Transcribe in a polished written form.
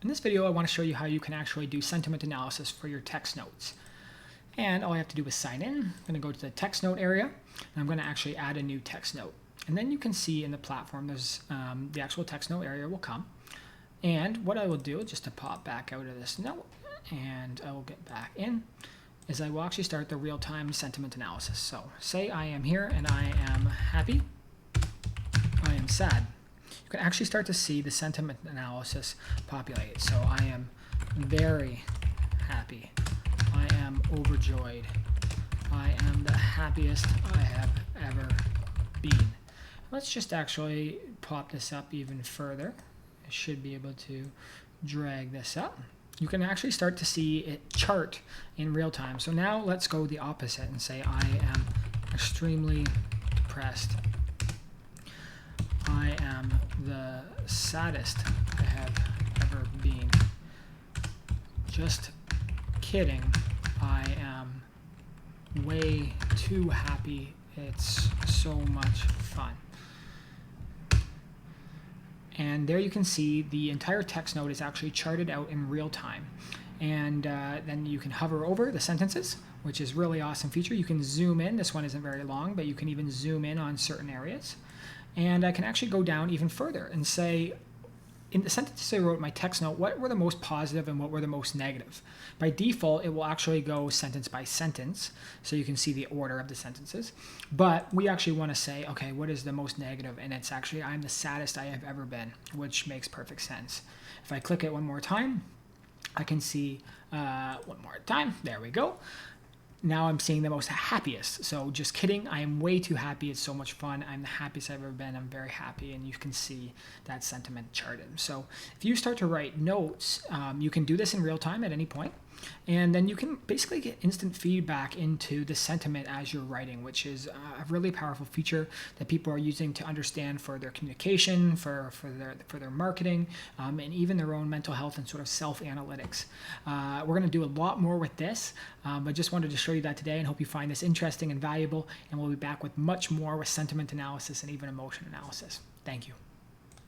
In this video, I want to show you how you can actually do sentiment analysis for your text notes. And all I have to do is sign in. I'm going to go to the text note area, and I'm going to actually add a new text note. And then you can see in the platform, there's the actual text note area will come. And what I will do, just to pop back out of this note, and I will get back in, is I will actually start the real-time sentiment analysis. So say I am here and I am happy, I am sad. You can actually start to see the sentiment analysis populate. So I am very happy. I am overjoyed. I am the happiest I have ever been. Let's just actually pop this up even further. I should be able to drag this up. You can actually start to see it chart in real time. So now let's go the opposite and say I am extremely depressed. I am the saddest I have ever been. Just kidding. I am way too happy. It's so much fun. And there you can see the entire text note is actually charted out in real time. And then you can hover over the sentences, which is a really awesome feature. You can zoom in. This one isn't very long, but you can even zoom in on certain areas. And I can actually go down even further and say, in the sentences I wrote in my text note, what were the most positive and what were the most negative? By default, it will actually go sentence by sentence, so you can see the order of the sentences. But we actually want to say, okay, what is the most negative? And it's actually, I'm the saddest I have ever been, which makes perfect sense. If I click it one more time, I can see one more time. There we go. Now I'm seeing the most happiest. So just kidding, I am way too happy. It's so much fun. I'm the happiest I've ever been. I'm very happy, and you can see that sentiment charted. So if you start to write notes, you can do this in real time at any point. And then you can basically get instant feedback into the sentiment as you're writing, which is a really powerful feature that people are using to understand for their communication, for their marketing, and even their own mental health and sort of self-analytics. We're going to do a lot more with this, but just wanted to show you that today and hope you find this interesting and valuable. And we'll be back with much more with sentiment analysis and even emotion analysis. Thank you.